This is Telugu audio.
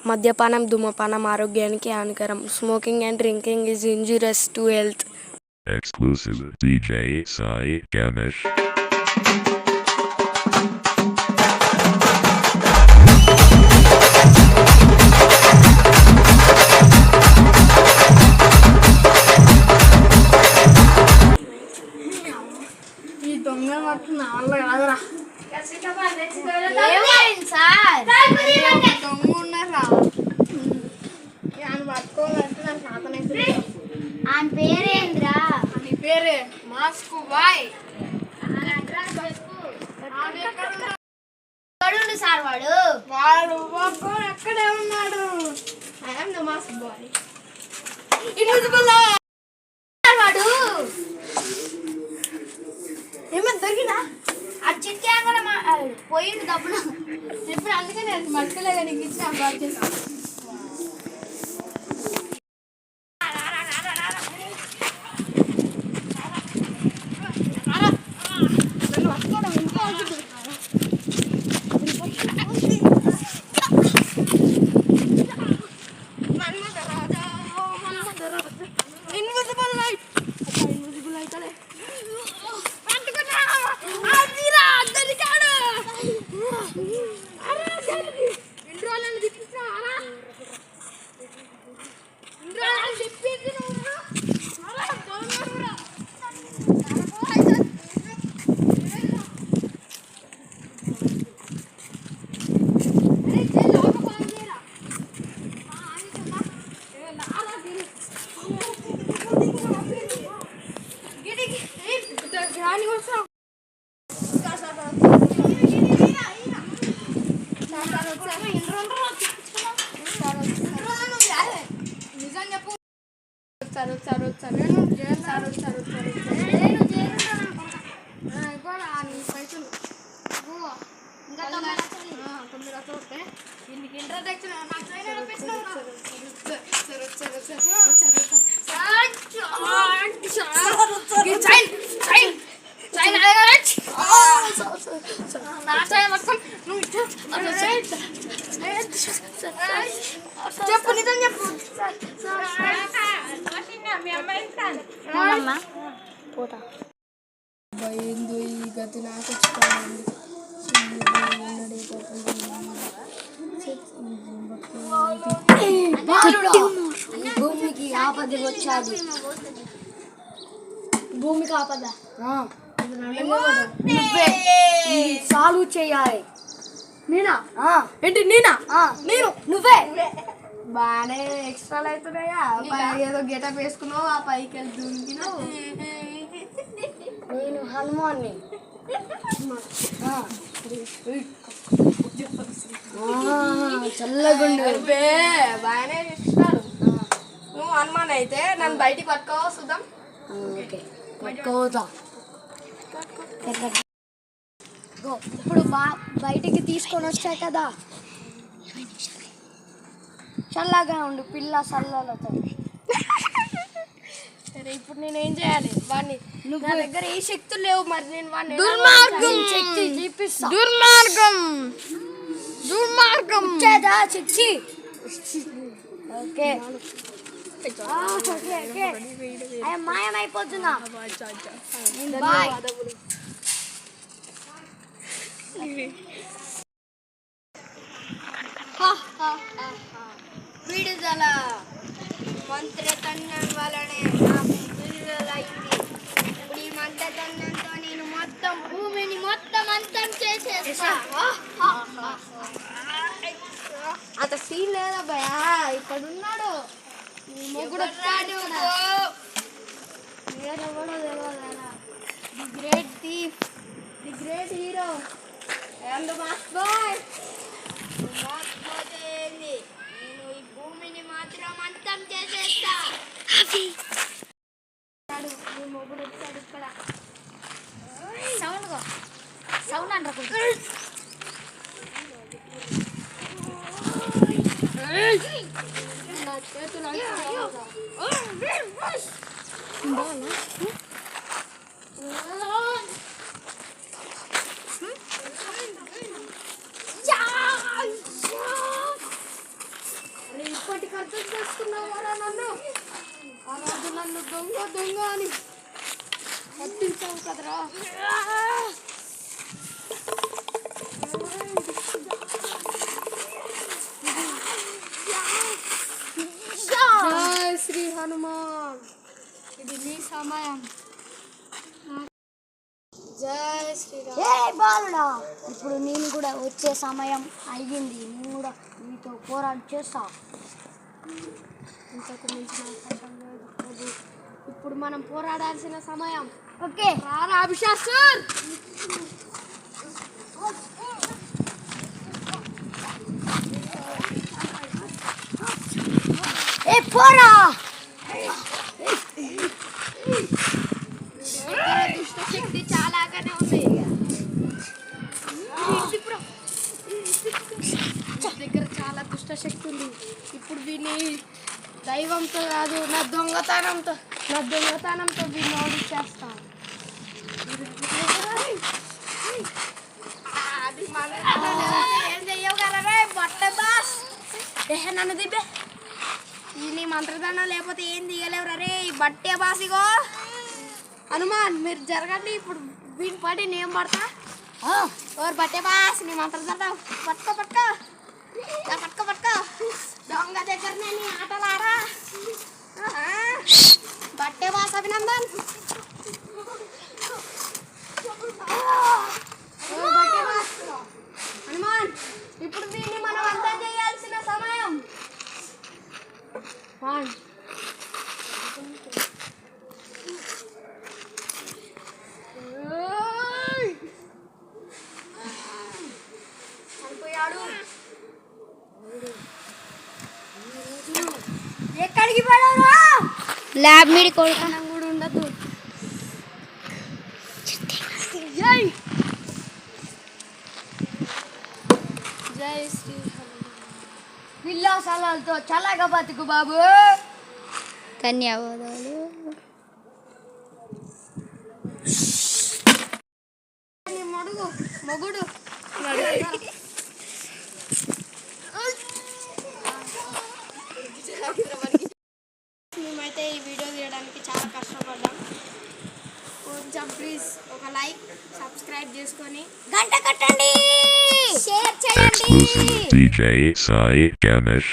మద్యపానం, ధూమపానం ఆరోగ్యానికి హానికరం. Smoking and drinking is injurious to health. Exclusive DJ Sai Ganesh. ఈ దొంగ మట్టు నా వల్ల కాదురా. దొంగ ఉన్నారా ఆయన పట్టుకోవాలంటే నాకు నాతనైతే ఆయన పేరేంద్రా? అని పేరే మాస్కు బాయ్. సార్ వాడు వాడు పట్టుకొని అక్కడే ఉన్నాడు. I'm the mask boy. Invisible వాడు ఏమో దొరికినా ఆ చిట్టి అంగడ పోయింది డబ్బులు. ఇప్పుడు అందుకే నేను మట్టుకోలేక నీకు ఇచ్చి నాకు బాగా చేస్తాను. ఇన్విజిబుల్ లైట్ ఇన్విజిబుల్ అయితే నిజం చెప్పు. పైసలు ఇంకా 9 వస్తే దీనికి ఇంట్రడక్షన్ చెప్పు నిజం చెప్పు. పోతా ఏందో ఈ గతి నాకు వచ్చింది. భూమికి ఆపద వచ్చాది. భూమికి ఆపద సాల్వ్ చేయాలి. నేనా ఏంటి నేనా నేను నువ్వే బాగానే ఎక్స్ట్రాలు అవుతున్నాయా? ఏదో గెటప్ వేసుకున్నావు, ఆ పైకి వెళ్ళి దూకినావు. నేను హనుమాన్ని. చల్లగుండు బాగానే ఇస్తాడు. నువ్వు హనుమాన్ అయితే నన్ను బయటికి పట్టుకోవా చూద్దాం. పట్టుకోవద్దా? ఇప్పుడు బయటికి తీసుకొని వచ్చాయి కదా, చల్లగా ఉండు పిల్ల చల్లలతో. సరే ఇప్పుడు నేనేం చేయాలి? వాడిని నా దగ్గర ఏ శక్తులు లేవు, మరి నేను వాడిని శక్తి చూపిస్తా. దుర్మార్గం వచ్చేదా శక్తి? ఓకే మాయమైపోతున్నా. బాయ్. విడుదల మంత్రతండం వలనే నాకు విడుదలైంది. ఇప్పుడు ఈ మంత్రతండంతో నేను మొత్తం భూమిని మొత్తం అంతం చేసేస్తా. అంత సీన్ లేదా భయా? ఇక్కడ ఉన్నాడు మొగుడు వచ్చాడు. ఎవడో తెలియదు. The great thief, the great hero and mask boy. నేను ఈ భూమిని మాత్రం అంతం చేసేస్తా. నీ మొగుడు వచ్చాడు ఇక్కడ. సౌండ్ అంటారు నా చేతులు కొట్టినావరా నన్ను ఆ రోజు నన్ను దొంగ దొంగ అని పట్టించావు కదరా. జై శ్రీ హనుమాన్. ఇది నీ సమయం. జై శ్రీరామ్. ఏ బాలుడా, ఇప్పుడు నేను కూడా వచ్చే సమయం అయ్యింది. నేను కూడా నీతో పోరాటం చేస్తా. ఇంతకు మించిన అవకాశం లేదు ప్రభు. ఇప్పుడు మనం పోరాడాల్సిన సమయం. ఓకే రారా అభిషాసర్. ఏ పోరా. దుష్ట శక్తి చాలాగానే ఉంది. దగ్గర చాలా దుష్ట శక్తి ఉంది. ఇప్పుడు దీన్ని దైవంతో కాదు, నా దొంగతనంతో దీన్ని ఓడిచేస్తాను. అది మన ఏం చెయ్యగలరే బట్ట బాస్. నన్ను దిబ్బే. ఈ నీ మంత్రదండం లేకపోతే ఏం తీయలేవురా రే ఈ బట్టే బాసిగో. హనుమాన్ మీరు జరగండి. ఇప్పుడు వీని పడి నేను పడతా. ఓర్ బట్టే బాస్ నీ మంత్రదండం పట్టుకో పట్టుకో పట్టుకో పట్టుకో. దొంగ దగ్గరనే నీ ఆటలారా. బట్టే బాస్ అభినందన్. ఓ బట్టే బాస్. హనుమాన్ ఇప్పుడు వీడిని మనం అంతా చేయాల్సిన సమయం. చనిపోయాడు. ఎక్కడికి పడవరా? ల్యాబ్ మీడి కొడుకనం కూడా ఉండదు. జై జై శ్రీ విల్లాసాలతో చల్లగా బతుకు బాబు. ధన్యవాదాలు. మొగుడు మేమైతే ఈ వీడియో తీయడానికి చాలా కష్టపడ్డాం. కొంచెం ప్లీజ్ ఒక లైక్ సబ్స్క్రైబ్ చేసుకొని గంట కట్టండి, షేర్ చేయండి. Exclusive DJ Sai Ganesh.